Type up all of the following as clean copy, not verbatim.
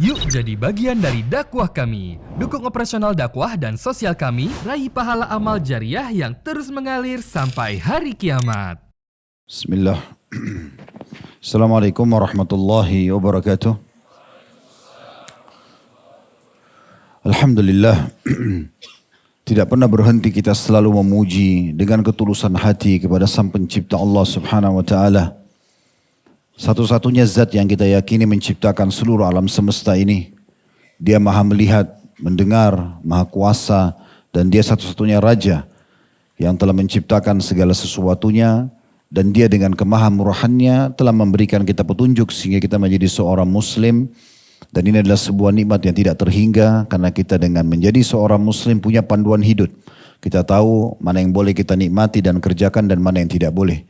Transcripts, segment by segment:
Yuk jadi bagian dari dakwah kami. Dukung operasional dakwah dan sosial kami, raih pahala amal jariah yang terus mengalir sampai hari kiamat. Bismillah. Assalamualaikum warahmatullahi wabarakatuh. Alhamdulillah. Tidak pernah berhenti kita selalu memuji dengan ketulusan hati kepada Sang Pencipta Allah Subhanahu wa taala. Satu-satunya zat yang kita yakini menciptakan seluruh alam semesta ini. Dia Maha melihat, mendengar, Maha kuasa, dan Dia satu-satunya Raja yang telah menciptakan segala sesuatunya, dan Dia dengan kemahamurahannya telah memberikan kita petunjuk sehingga kita menjadi seorang Muslim. Dan ini adalah sebuah nikmat yang tidak terhingga karena kita dengan menjadi seorang Muslim punya panduan hidup. Kita tahu mana yang boleh kita nikmati dan kerjakan dan mana yang tidak boleh.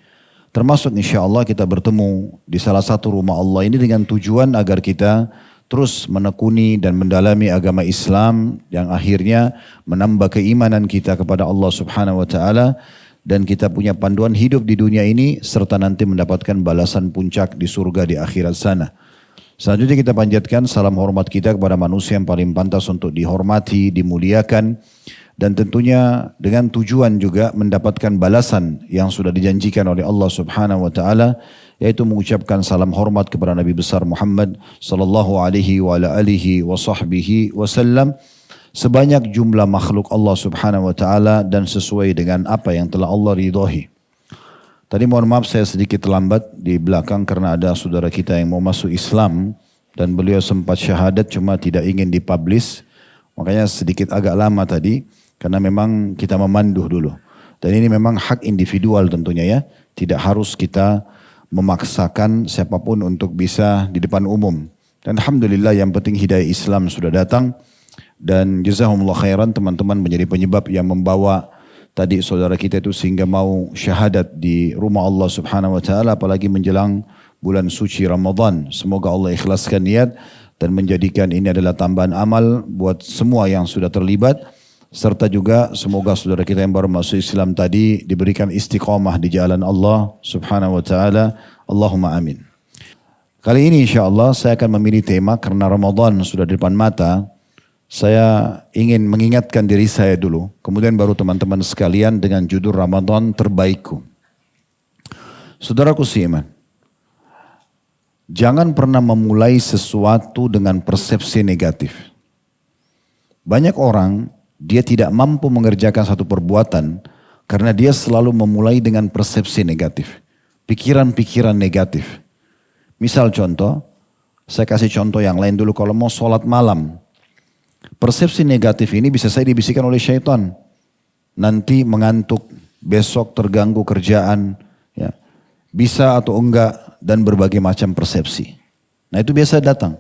Termasuk insya Allah kita bertemu di salah satu rumah Allah ini dengan tujuan agar kita terus menekuni dan mendalami agama Islam yang akhirnya menambah keimanan kita kepada Allah Subhanahu wa taala dan kita punya panduan hidup di dunia ini serta nanti mendapatkan balasan puncak di surga di akhirat sana. Selanjutnya kita panjatkan salam hormat kita kepada manusia yang paling pantas untuk dihormati, dimuliakan, dan tentunya dengan tujuan juga mendapatkan balasan yang sudah dijanjikan oleh Allah Subhanahu wa taala, yaitu mengucapkan salam hormat kepada Nabi besar Muhammad sallallahu alaihi wa ala alihi wa sahbihi wasallam sebanyak jumlah makhluk Allah Subhanahu wa taala dan sesuai dengan apa yang telah Allah ridhai. Tadi mohon maaf saya sedikit terlambat di belakang karena ada saudara kita yang mau masuk Islam dan beliau sempat syahadat cuma tidak ingin dipublish. Makanya sedikit agak lama tadi karena memang kita memanduh dulu. Dan ini memang hak individual tentunya ya. Tidak harus kita memaksakan siapapun untuk bisa di depan umum. Dan Alhamdulillah yang penting hidayah Islam sudah datang. Dan jazakumullah khairan teman-teman menjadi penyebab yang membawa tadi saudara kita itu sehingga mau syahadat di rumah Allah Subhanahu wa taala apalagi menjelang bulan suci Ramadan. Semoga Allah ikhlaskan niat dan menjadikan ini adalah tambahan amal buat semua yang sudah terlibat serta juga semoga saudara kita yang baru masuk Islam tadi diberikan istiqamah di jalan Allah Subhanahu wa taala. Allahumma amin. Kali ini insyaallah saya akan memilih tema karena Ramadan sudah di depan mata. Saya ingin mengingatkan diri saya dulu, kemudian baru teman-teman sekalian dengan judul Ramadan Terbaikku. Saudaraku seiman, jangan pernah memulai sesuatu dengan persepsi negatif. Banyak orang, dia tidak mampu mengerjakan satu perbuatan karena dia selalu memulai dengan persepsi negatif. Pikiran-pikiran negatif. Misal contoh, saya kasih contoh yang lain dulu kalau mau sholat malam. Persepsi negatif ini bisa saja dibisikkan oleh syaitan. Nanti mengantuk, besok terganggu kerjaan, ya. Bisa atau enggak dan berbagai macam persepsi. Nah itu biasa datang.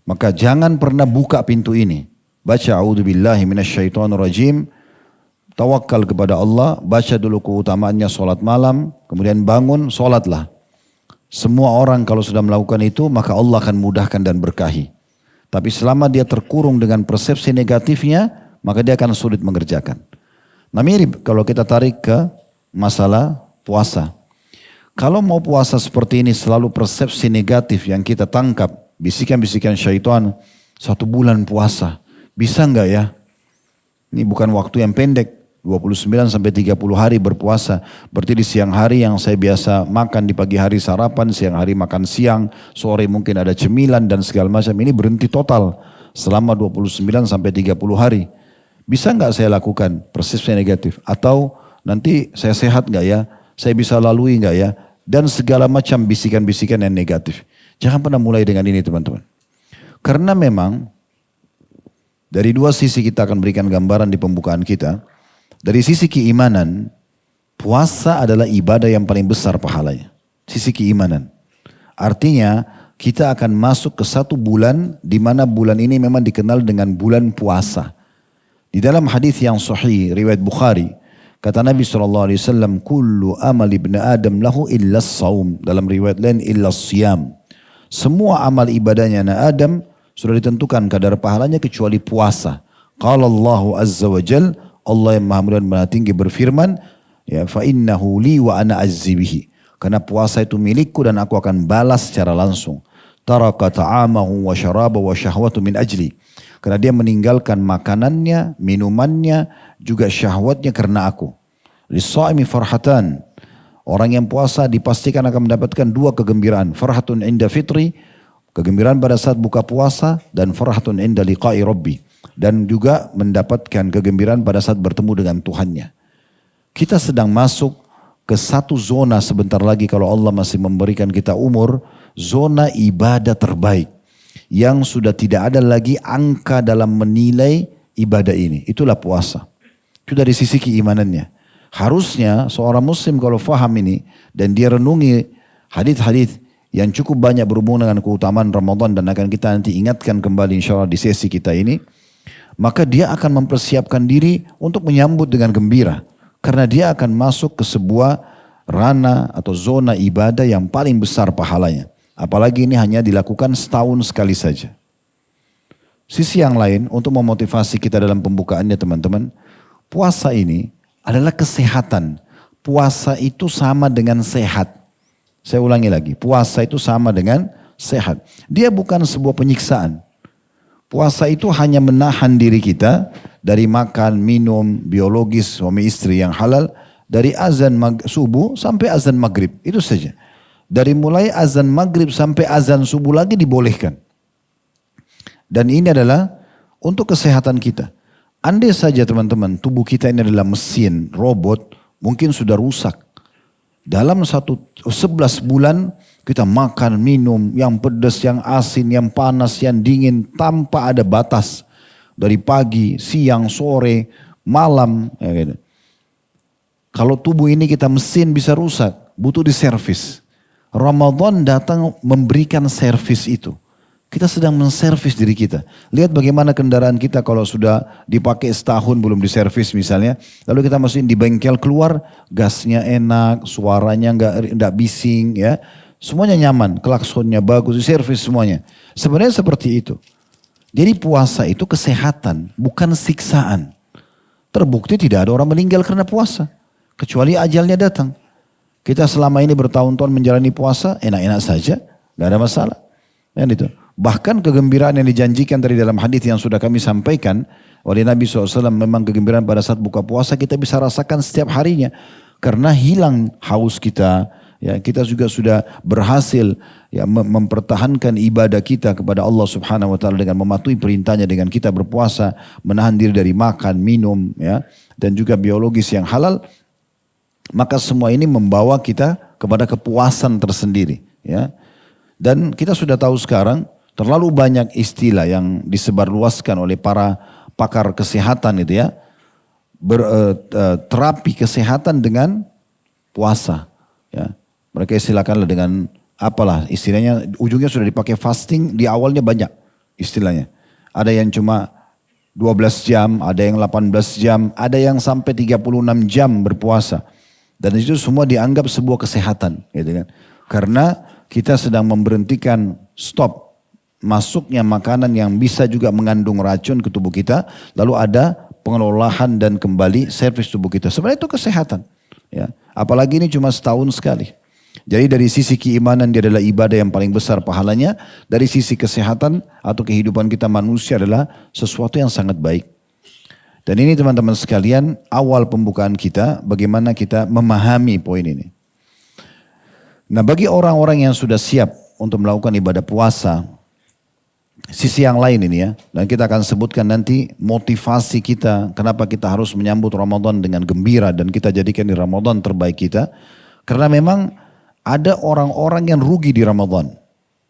Maka jangan pernah buka pintu ini. Baca a'udzubillahi minasyaitonirrajim, tawakal kepada Allah, baca dulu keutamaannya sholat malam, kemudian bangun, sholatlah. Semua orang kalau sudah melakukan itu, maka Allah akan mudahkan dan berkahi. Tapi selama dia terkurung dengan persepsi negatifnya, maka dia akan sulit mengerjakan. Nah mirip kalau kita tarik ke masalah puasa. Kalau mau puasa seperti ini selalu persepsi negatif yang kita tangkap, bisikan-bisikan syaitan, 1 bulan puasa. Bisa enggak ya? Ini bukan waktu yang pendek, 29 sampai 30 hari berpuasa. Berarti di siang hari yang saya biasa makan di pagi hari sarapan, siang hari makan siang, sore mungkin ada cemilan dan segala macam. Ini berhenti total selama 29 sampai 30 hari. Bisa enggak saya lakukan persepsi negatif? Atau nanti saya sehat enggak ya? Saya bisa lalui enggak ya? Dan segala macam bisikan-bisikan yang negatif. Jangan pernah mulai dengan ini teman-teman. Karena memang dari 2 sisi kita akan berikan gambaran di pembukaan kita. Dari sisi keimanan, puasa adalah ibadah yang paling besar pahalanya. Sisi keimanan. Artinya kita akan masuk ke 1 bulan di mana bulan ini memang dikenal dengan bulan puasa. Di dalam hadis yang sahih riwayat Bukhari, kata Nabi SAW, kullu amal ibn Adam lahu illa saum. Dalam riwayat lain illa siyam. Semua amal ibadahnya anak Adam sudah ditentukan kadar pahalanya kecuali puasa. Qala Allahu azza wa jal, Allah yang maha mulia dan maha tinggi berfirman, ya fa innahu li wa ana azzi bihi. Karena puasa itu milikku dan aku akan balas secara langsung. taraka ta'amahu wa syarabahu wa syahwatu min ajli. Karena dia meninggalkan makanannya, minumannya, juga syahwatnya karena aku. Lis-shaimi farhatan. Orang yang puasa dipastikan akan mendapatkan dua kegembiraan. Farhatun inda fitri, kegembiraan pada saat buka puasa, dan farhatun inda liqa'i rabbi. Dan juga mendapatkan kegembiraan pada saat bertemu dengan Tuhannya. Kita sedang masuk ke satu zona sebentar lagi kalau Allah masih memberikan kita umur, zona ibadah terbaik. Yang sudah tidak ada lagi angka dalam menilai ibadah ini. Itulah puasa. Itu dari sisi keimanannya. Harusnya seorang muslim kalau faham ini dan dia renungi hadis-hadis yang cukup banyak berhubungan dengan keutamaan Ramadan dan akan kita nanti ingatkan kembali insya Allah di sesi kita ini, maka dia akan mempersiapkan diri untuk menyambut dengan gembira. Karena dia akan masuk ke sebuah ranah atau zona ibadah yang paling besar pahalanya. Apalagi ini hanya dilakukan setahun sekali saja. Sisi yang lain untuk memotivasi kita dalam pembukaannya teman-teman, puasa ini adalah kesehatan. Puasa itu sama dengan sehat. Saya ulangi lagi, puasa itu sama dengan sehat. Dia bukan sebuah penyiksaan. Puasa itu hanya menahan diri kita dari makan, minum, biologis, suami istri yang halal, dari azan subuh sampai azan maghrib, itu saja. Dari mulai azan maghrib sampai azan subuh lagi dibolehkan. Dan ini adalah untuk kesehatan kita. Andai saja teman-teman tubuh kita ini adalah mesin, robot, mungkin sudah rusak. Dalam 11 bulan kita makan, minum, yang pedas, yang asin, yang panas, yang dingin, tanpa ada batas. Dari pagi, siang, sore, malam. Ya gitu. Kalau tubuh ini kita mesin bisa rusak, butuh diservis. Ramadan datang memberikan servis itu. Kita sedang menservis diri kita. Lihat bagaimana kendaraan kita kalau sudah dipakai setahun belum diservis misalnya. Lalu kita masukin di bengkel keluar, gasnya enak, suaranya enggak bising ya. Semuanya nyaman, klaksonnya bagus, diservis semuanya. Sebenarnya seperti itu. Jadi puasa itu kesehatan, bukan siksaan. Terbukti tidak ada orang meninggal karena puasa. Kecuali ajalnya datang. Kita selama ini bertahun-tahun menjalani puasa, enak-enak saja, gak ada masalah. Dan itu. Bahkan kegembiraan yang dijanjikan dari dalam hadis yang sudah kami sampaikan oleh Nabi SAW, memang kegembiraan pada saat buka puasa kita bisa rasakan setiap harinya. Karena hilang haus kita, ya, kita juga sudah berhasil ya, mempertahankan ibadah kita kepada Allah Subhanahu Wa Taala dengan mematuhi perintahnya dengan kita berpuasa, menahan diri dari makan, minum, ya, dan juga biologis yang halal. Maka semua ini membawa kita kepada kepuasan tersendiri. Ya. Dan kita sudah tahu sekarang terlalu banyak istilah yang disebarluaskan oleh para pakar kesehatan itu ya. Terapi kesehatan dengan puasa. Ya. Mereka istilahkanlah dengan apalah istilahnya, ujungnya sudah dipakai fasting, di awalnya banyak istilahnya. Ada yang cuma 12 jam, ada yang 18 jam, ada yang sampai 36 jam berpuasa. Dan itu semua dianggap sebuah kesehatan, gitu kan? Karena kita sedang memberhentikan stop masuknya makanan yang bisa juga mengandung racun ke tubuh kita, lalu ada pengelolaan dan kembali servis tubuh kita. Sebenarnya itu kesehatan, ya. Apalagi ini cuma setahun sekali. Jadi dari sisi keimanan dia adalah ibadah yang paling besar pahalanya, dari sisi kesehatan atau kehidupan kita manusia adalah sesuatu yang sangat baik. Dan ini teman-teman sekalian, awal pembukaan kita, bagaimana kita memahami poin ini. Nah bagi orang-orang yang sudah siap untuk melakukan ibadah puasa, sisi yang lain ini ya, dan kita akan sebutkan nanti motivasi kita, kenapa kita harus menyambut Ramadan dengan gembira, dan kita jadikan di Ramadan terbaik kita. Karena memang ada orang-orang yang rugi di Ramadan,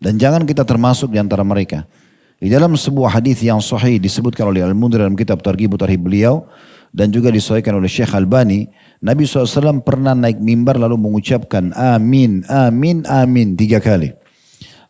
dan jangan kita termasuk di antara mereka. Di dalam sebuah hadis yang sahih disebutkan oleh Al-Mundhir dalam kitab Targhib Tarhib beliau dan juga disahihkan oleh Syekh Albani, Nabi SAW pernah naik mimbar lalu mengucapkan amin, amin, amin 3 kali.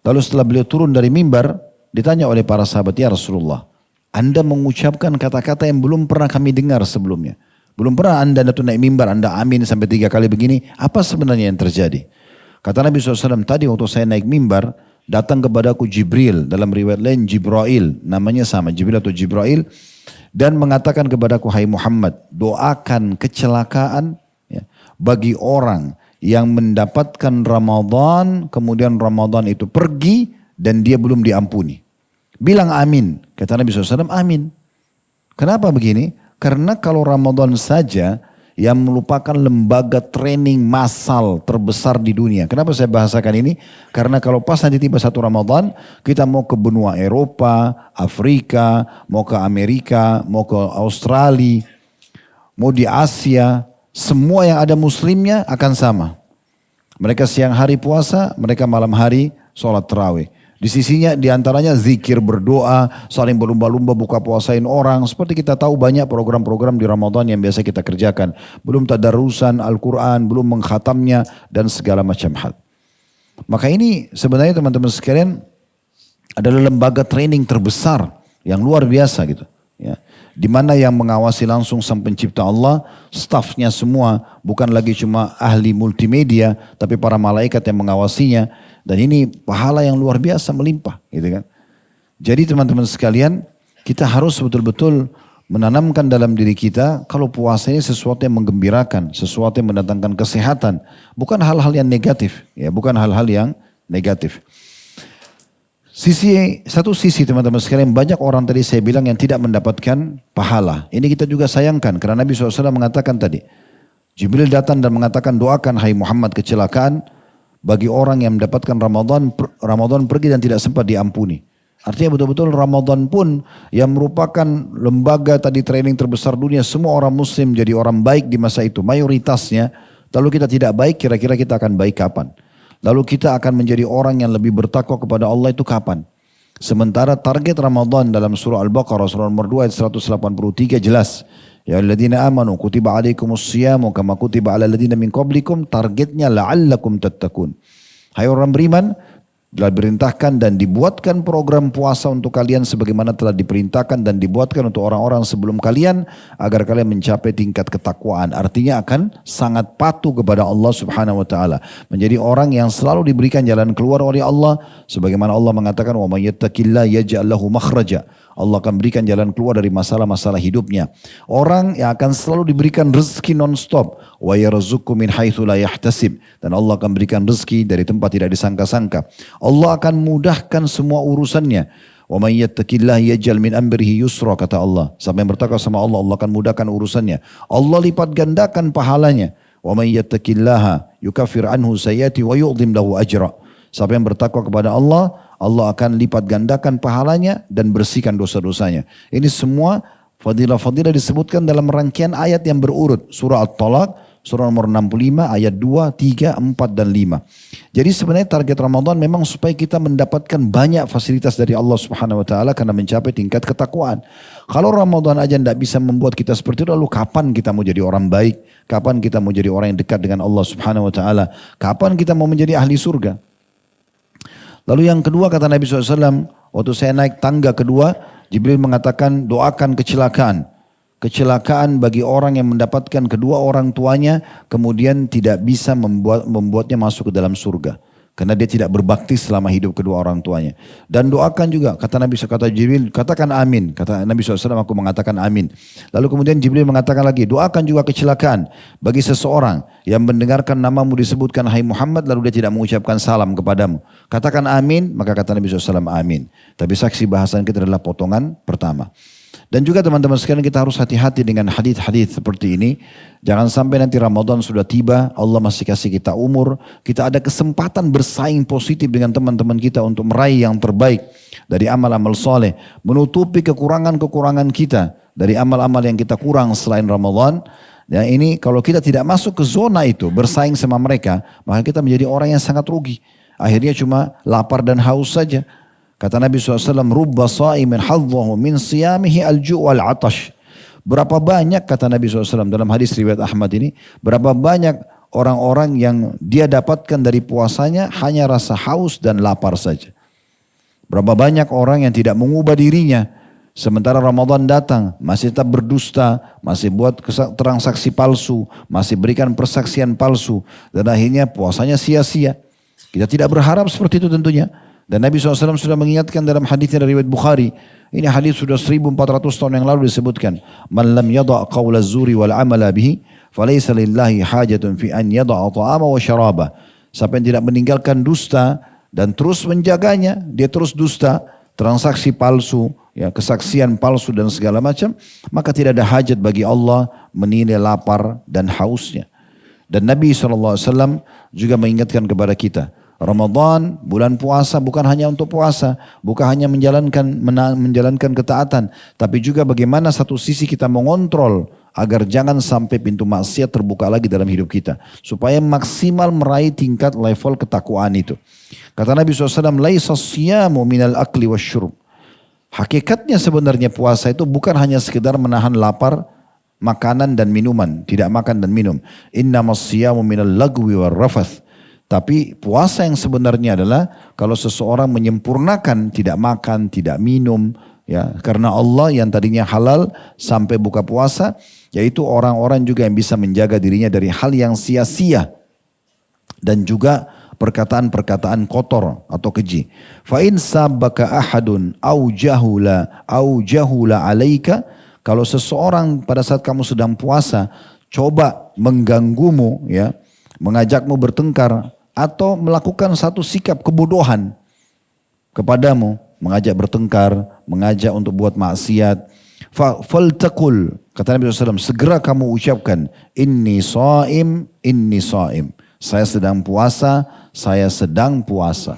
Lalu setelah beliau turun dari mimbar, ditanya oleh para sahabat, ya Rasulullah, Anda mengucapkan kata-kata yang belum pernah kami dengar sebelumnya. Belum pernah Anda naik mimbar, Anda amin sampai 3 kali begini. Apa sebenarnya yang terjadi? Kata Nabi SAW, tadi waktu saya naik mimbar, datang kepadaku Jibril, dalam riwayat lain Jibrail, namanya sama, Jibril atau Jibrail, dan mengatakan kepadaku, hai Muhammad, doakan kecelakaan ya, bagi orang yang mendapatkan Ramadan, kemudian Ramadan itu pergi dan dia belum diampuni. Bilang amin. Kata Nabi SAW, amin. Kenapa begini? Karena kalau Ramadan saja yang merupakan lembaga training massal terbesar di dunia. Kenapa saya bahasakan ini? Karena kalau pas nanti tiba satu Ramadan, kita mau ke benua Eropa, Afrika, mau ke Amerika, mau ke Australia, mau di Asia, semua yang ada muslimnya akan sama. Mereka siang hari puasa, mereka malam hari sholat tarawih. Di sisinya diantaranya zikir, berdoa, saling berlumba-lumba buka puasain orang. Seperti kita tahu banyak program-program di Ramadan yang biasa kita kerjakan. Belum tadarusan Al-Quran, belum mengkhatamnya dan segala macam hal. Maka ini sebenarnya teman-teman sekalian adalah lembaga training terbesar yang luar biasa gitu. Ya. Di mana yang mengawasi langsung sang pencipta Allah, stafnya semua bukan lagi cuma ahli multimedia, tapi para malaikat yang mengawasinya. Dan ini pahala yang luar biasa melimpah, gitu kan. Jadi teman-teman sekalian, kita harus betul-betul menanamkan dalam diri kita kalau puasa ini sesuatu yang menggembirakan, sesuatu yang mendatangkan kesehatan, bukan hal-hal yang negatif, ya, bukan hal-hal yang negatif. Satu sisi teman-teman sekalian, banyak orang tadi saya bilang yang tidak mendapatkan pahala. Ini kita juga sayangkan karena Nabi SAW mengatakan tadi, Jibril datang dan mengatakan, doakan hai Muhammad kecelakaan bagi orang yang mendapatkan Ramadan pergi dan tidak sempat diampuni. Artinya betul-betul Ramadan pun yang merupakan lembaga tadi training terbesar dunia, semua orang muslim jadi orang baik di masa itu, mayoritasnya. Lalu kita tidak baik, kira-kira kita akan baik kapan? Lalu kita akan menjadi orang yang lebih bertakwa kepada Allah itu kapan? Sementara target Ramadan dalam surah Al-Baqarah surah nomor 2 ayat 183 jelas. Ya alladzina amanu kutiba alaikumus siyamu kama kutiba alal ladzina min qablikum, targetnya la'allakum tattaqun. Hai orang beriman, telah diperintahkan dan dibuatkan program puasa untuk kalian sebagaimana telah diperintahkan dan dibuatkan untuk orang-orang sebelum kalian agar kalian mencapai tingkat ketakwaan. Artinya akan sangat patuh kepada Allah Subhanahu wa taala, menjadi orang yang selalu diberikan jalan keluar oleh Allah sebagaimana Allah mengatakan wa may yattaqillaha yaj'al lahu makhraja. Allah akan berikan jalan keluar dari masalah-masalah hidupnya. Orang yang akan selalu diberikan rezeki non-stop. Wa yarzuqhu min haitsu la yahtasib. Dan Allah akan berikan rezeki dari tempat tidak disangka-sangka. Allah akan mudahkan semua urusannya. Wa may yattaqillaha yaj'al min amrihi yusra, kata Allah. Siapa yang bertakwa sama Allah, Allah akan mudahkan urusannya. Allah lipat gandakan pahalanya. Wa may yattaqillaha yukaffir anhu sayyiati wa yu'dhim lahu ajra. Siapa yang bertakwa kepada Allah, Allah akan lipat gandakan pahalanya dan bersihkan dosa-dosanya. Ini semua fadilah-fadilah disebutkan dalam rangkaian ayat yang berurut. Surah At-Talaq, surah nomor 65, ayat 2, 3, 4, dan 5. Jadi sebenarnya target Ramadan memang supaya kita mendapatkan banyak fasilitas dari Allah Subhanahu wa taala karena mencapai tingkat ketakwaan. Kalau Ramadan aja tidak bisa membuat kita seperti itu, lalu kapan kita mau jadi orang baik? Kapan kita mau jadi orang yang dekat dengan Allah Subhanahu wa taala? Kapan kita mau menjadi ahli surga? Lalu yang kedua kata Nabi SAW, waktu saya naik tangga kedua, Jibril mengatakan doakan kecelakaan. Kecelakaan bagi orang yang mendapatkan kedua orang tuanya, kemudian tidak bisa membuatnya masuk ke dalam surga. Karena dia tidak berbakti selama hidup kedua orang tuanya. Dan doakan juga, kata Nabi SAW, kata Jibril, katakan amin. Kata Nabi SAW, aku mengatakan amin. Lalu kemudian Jibril mengatakan lagi, doakan juga kecelakaan bagi seseorang yang mendengarkan namamu disebutkan, hai Muhammad, lalu dia tidak mengucapkan salam kepadamu. Katakan amin, maka kata Nabi SAW, amin. Tapi saksi bahasan kita adalah potongan pertama. Dan juga teman-teman sekalian kita harus hati-hati dengan hadits-hadits seperti ini. Jangan sampai nanti Ramadan sudah tiba, Allah masih kasih kita umur, kita ada kesempatan bersaing positif dengan teman-teman kita untuk meraih yang terbaik dari amal-amal soleh, menutupi kekurangan-kekurangan kita dari amal-amal yang kita kurang selain Ramadan. Dan ini kalau kita tidak masuk ke zona itu, bersaing sama mereka, maka kita menjadi orang yang sangat rugi. Akhirnya cuma lapar dan haus saja. Kata Nabi SAW, Rubba sa'imin hadzahu min siyamihi al-ju' wal-atash. Berapa banyak, kata Nabi SAW dalam hadis riwayat Ahmad ini, berapa banyak orang-orang yang dia dapatkan dari puasanya hanya rasa haus dan lapar saja. Berapa banyak orang yang tidak mengubah dirinya, sementara Ramadan datang, masih tetap berdusta, masih buat transaksi palsu, masih berikan persaksian palsu, dan akhirnya puasanya sia-sia. Kita tidak berharap seperti itu tentunya. Dan Nabi SAW sudah mengingatkan dalam hadisnya dari riwayat Bukhari. Ini hadis sudah 1400 tahun yang lalu disebutkan. Man lam yada' qawla zuri wal amala bihi, falaysa lillahi hajatun fi an yada'a ta'ama wa syarabah. Siapa yang tidak meninggalkan dusta dan terus menjaganya, dia terus dusta, transaksi palsu, ya, kesaksian palsu dan segala macam, maka tidak ada hajat bagi Allah menilai lapar dan hausnya. Dan Nabi SAW juga mengingatkan kepada kita, Ramadan, bulan puasa bukan hanya untuk puasa, bukan hanya menjalankan ketaatan, tapi juga bagaimana satu sisi kita mengontrol agar jangan sampai pintu maksiat terbuka lagi dalam hidup kita, supaya maksimal meraih tingkat level ketakwaan itu. Kata Nabi SAW, laisa siyamu minal akli wasyurub. Hakikatnya sebenarnya puasa itu bukan hanya sekedar menahan lapar, makanan dan minuman, tidak makan dan minum. Innamas siyamu minal lagwi war rafath. Tapi puasa yang sebenarnya adalah kalau seseorang menyempurnakan tidak makan, tidak minum, ya, karena Allah yang tadinya halal sampai buka puasa, yaitu orang-orang juga yang bisa menjaga dirinya dari hal yang sia-sia dan juga perkataan-perkataan kotor atau keji. Fa in sabbaka ahadun au jahula alaika, kalau seseorang pada saat kamu sedang puasa coba mengganggumu, ya, mengajakmu bertengkar atau melakukan satu sikap kebodohan kepadamu, mengajak bertengkar, mengajak untuk buat maksiat, faltaqul, kata Nabi SAW, segera kamu ucapkan, inni shaim, saya sedang puasa, saya sedang puasa.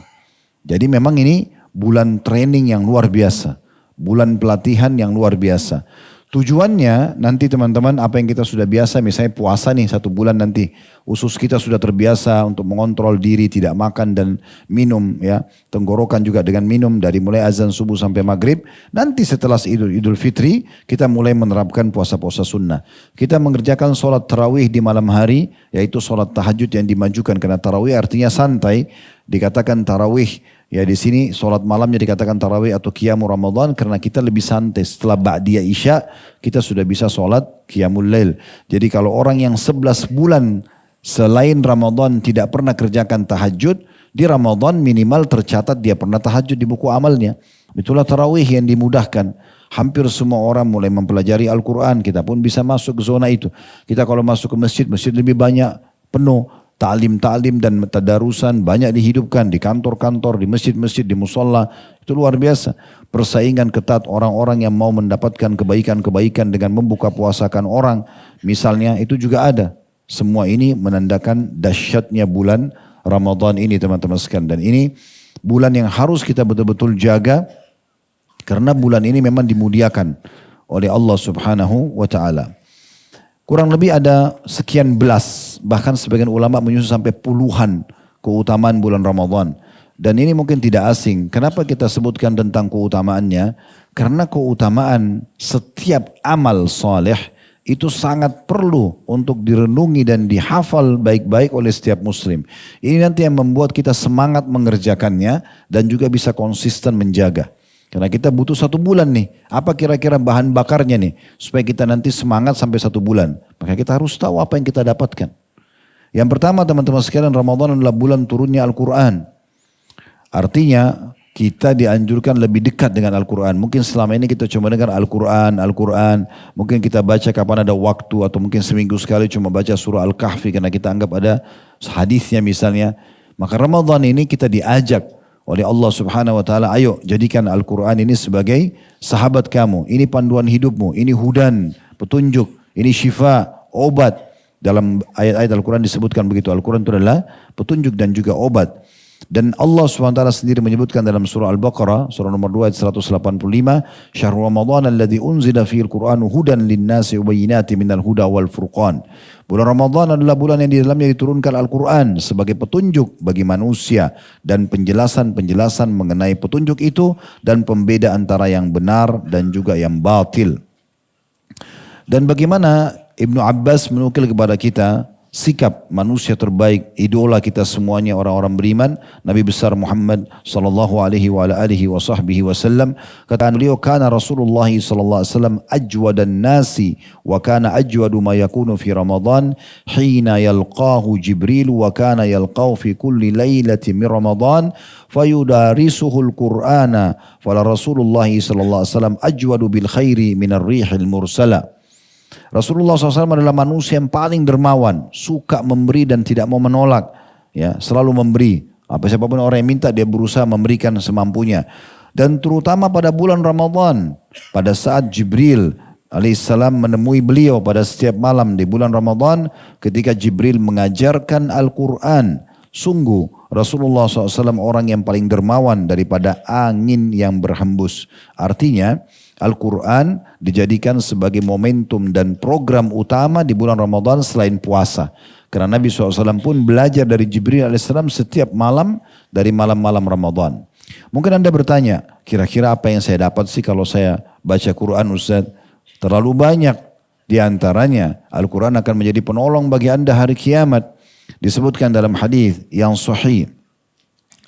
Jadi memang ini bulan training yang luar biasa, bulan pelatihan yang luar biasa. Tujuannya nanti teman-teman, apa yang kita sudah biasa, misalnya puasa nih 1 bulan nanti, usus kita sudah terbiasa untuk mengontrol diri, tidak makan dan minum, ya, tenggorokan juga dengan minum dari mulai azan subuh sampai maghrib. Nanti setelah Idul Fitri kita mulai menerapkan puasa-puasa sunnah. Kita mengerjakan sholat tarawih di malam hari, yaitu sholat tahajud yang dimajukan, karena tarawih artinya santai. Dikatakan tarawih, ya, di sini sholat malamnya dikatakan tarawih atau qiyamu Ramadan karena kita lebih santai. Setelah ba'diyah isya kita sudah bisa sholat qiyamul lail. Jadi kalau orang yang 11 bulan selain Ramadan tidak pernah kerjakan tahajud, di Ramadan minimal tercatat dia pernah tahajud di buku amalnya. Itulah tarawih yang dimudahkan. Hampir semua orang mulai mempelajari Al-Quran, kita pun bisa masuk ke zona itu. Kita kalau masuk ke masjid, masjid lebih banyak penuh. Ta'lim dan tadarusan banyak dihidupkan di kantor-kantor, di masjid-masjid, di musola. Itu luar biasa. Persaingan ketat orang-orang yang mau mendapatkan kebaikan-kebaikan dengan membuka puasakan orang. Misalnya itu juga ada. Semua ini menandakan dahsyatnya bulan Ramadan ini teman-teman sekalian. Dan ini bulan yang harus kita betul-betul jaga. Karena bulan ini memang dimuliakan oleh Allah Subhanahu wa ta'ala. Kurang lebih ada sekian belas, bahkan sebagian ulama menyusun sampai puluhan keutamaan bulan Ramadan. Dan ini mungkin tidak asing. Kenapa kita sebutkan tentang keutamaannya? Karena keutamaan setiap amal soleh itu sangat perlu untuk direnungi dan dihafal baik-baik oleh setiap muslim. Ini nanti yang membuat kita semangat mengerjakannya dan juga bisa konsisten menjaga. Karena kita butuh 1 bulan nih. Apa kira-kira bahan bakarnya nih? Supaya kita nanti semangat sampai 1 bulan. Maka kita harus tahu apa yang kita dapatkan. Yang pertama teman-teman sekalian, Ramadan adalah bulan turunnya Al-Quran. Artinya kita dianjurkan lebih dekat dengan Al-Quran. Mungkin selama ini kita cuma dengar Al-Quran. Mungkin kita baca kapan ada waktu atau mungkin seminggu sekali cuma baca surah Al-Kahfi karena kita anggap ada hadisnya misalnya. Maka Ramadan ini kita diajak oleh Allah Subhanahu wa ta'ala, ayo jadikan Al-Quran ini sebagai sahabat kamu. Ini panduan hidupmu, ini hudan, petunjuk, ini syifa, obat. Dalam ayat-ayat Al-Quran disebutkan begitu. Al-Quran itu adalah petunjuk dan juga obat. Dan Allah SWT sendiri menyebutkan dalam surah Al-Baqarah, surah nomor 2 ayat 185, Syahrul Ramadan alladhi unzila fihil Qur'anu hudan linnasi ubayyinati minal huda wal furqan. Bulan Ramadan adalah bulan yang di dalamnya diturunkan Al-Quran sebagai petunjuk bagi manusia dan penjelasan-penjelasan mengenai petunjuk itu dan pembeda antara yang benar dan juga yang batil. Dan bagaimana Ibnu Abbas menukil kepada kita sikap manusia terbaik, idola kita semuanya orang-orang beriman, Nabi besar Muhammad sallallahu alaihi wa alihi wa sahbihi wasallam. Kata beliau, kana Rasulullah sallallahu alaihi wasallam ajwadan nasi wa kana ajwadu ma yakunu fi Ramadan hina yalqahu Jibril wa kana yalqahu fi kulli lailatin min Ramadan fayudarisuhu al-Qur'ana fala Rasulullah sallallahu alaihi wasallam ajwadu bil khairi min ar-rihil mursala. Rasulullah SAW adalah manusia yang paling dermawan, suka memberi dan tidak mau menolak, ya, selalu memberi. Apa siapapun orang yang minta dia berusaha memberikan semampunya. Dan terutama pada bulan Ramadan, pada saat Jibril alaihissalam menemui beliau pada setiap malam di bulan Ramadan ketika Jibril mengajarkan Al-Quran. Sungguh Rasulullah SAW orang yang paling dermawan daripada angin yang berhembus. Artinya Al-Quran dijadikan sebagai momentum dan program utama di bulan Ramadan selain puasa. Karena Nabi SAW pun belajar dari Jibril alaihissalam setiap malam dari malam-malam Ramadan. Mungkin Anda bertanya, kira-kira apa yang saya dapat sih kalau saya baca Quran Ustaz? Terlalu banyak. Di antaranya Al-Quran akan menjadi penolong bagi Anda hari kiamat. Disebutkan dalam hadis yang sahih.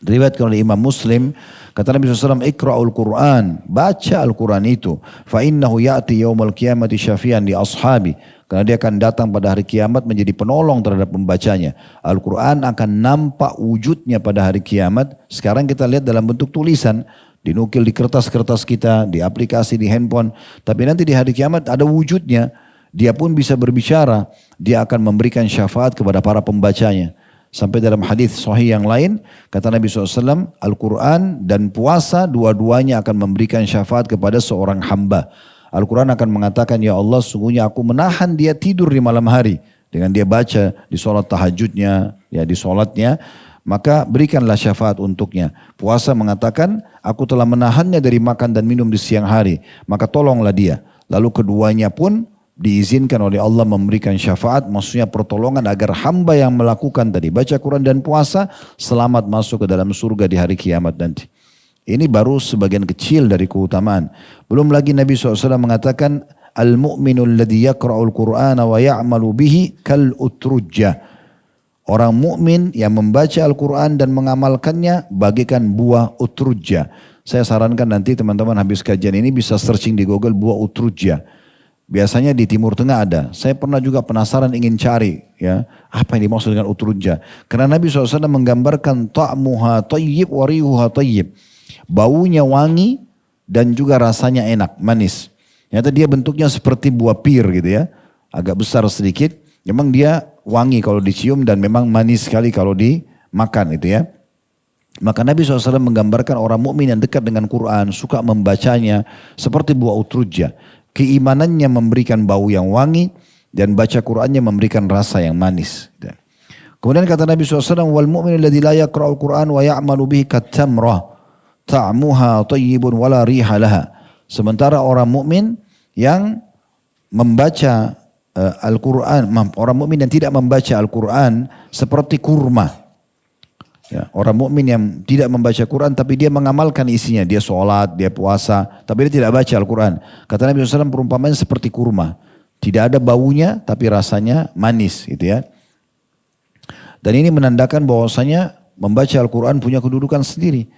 Diriwayatkan oleh Imam Muslim, kata Nabi SAW, Iqra'ul Quran, baca Al-Quran itu. Fa innahu ya'ti yawmal qiyamati syafi'an li ashabi. Karena dia akan datang pada hari kiamat menjadi penolong terhadap pembacanya. Al-Quran akan nampak wujudnya pada hari kiamat. Sekarang kita lihat dalam bentuk tulisan. Dinukil di kertas-kertas kita, di aplikasi, di handphone. Tapi nanti di hari kiamat ada wujudnya. Dia pun bisa berbicara. Dia akan memberikan syafaat kepada para pembacanya. Sampai dalam hadis sahih yang lain, kata Nabi SAW, Al-Quran dan puasa dua-duanya akan memberikan syafaat kepada seorang hamba. Al-Quran akan mengatakan, ya Allah sungguhnya aku menahan dia tidur di malam hari. Dengan dia baca di sholat tahajudnya, ya di sholatnya, maka berikanlah syafaat untuknya. Puasa mengatakan, aku telah menahannya dari makan dan minum di siang hari, maka tolonglah dia. Lalu keduanya pun diizinkan oleh Allah memberikan syafaat, maksudnya pertolongan agar hamba yang melakukan tadi baca Quran dan puasa selamat masuk ke dalam surga di hari kiamat nanti. Ini baru sebagian kecil dari keutamaan. Belum lagi Nabi SAW mengatakan al-mu'minu alladhi yaqra'ul Qur'ana wa ya'malu bihi kal utrujjah. Orang mukmin yang membaca Al-Quran dan mengamalkannya bagikan buah utrujjah. Saya sarankan nanti teman-teman habis kajian ini bisa searching di Google buah utrujjah. Biasanya di Timur Tengah ada. Saya pernah juga penasaran ingin cari, ya, apa yang dimaksud dengan utrujjah. Karena Nabi SAW menggambarkan ta'muha tayyib wa rihuha tayyib. Baunya wangi dan juga rasanya enak, manis. Ternyata dia bentuknya seperti buah pir gitu ya. Agak besar sedikit. Memang dia wangi kalau dicium dan memang manis sekali kalau dimakan itu ya. Maka Nabi SAW menggambarkan orang mukmin yang dekat dengan Quran, suka membacanya seperti buah utrujjah. Keimanannya memberikan bau yang wangi dan baca Qurannya memberikan rasa yang manis. Kemudian kata Nabi SAW, wal mu'min alladhi la yaqra'ul Qur'an wa ya'malu bihi katamrah ta'muha tayyibun wala riha laha. Sementara orang mukmin yang membaca Al-Quran, orang mukmin yang tidak membaca Al-Quran seperti kurma. Ya, orang mukmin yang tidak membaca Quran tapi dia mengamalkan isinya, dia sholat, dia puasa, tapi dia tidak baca Al-Quran. Kata Nabi SAW perumpamaan seperti kurma, tidak ada baunya tapi rasanya manis, gitu ya. Dan ini menandakan bahwasanya membaca Al-Quran punya kedudukan sendiri.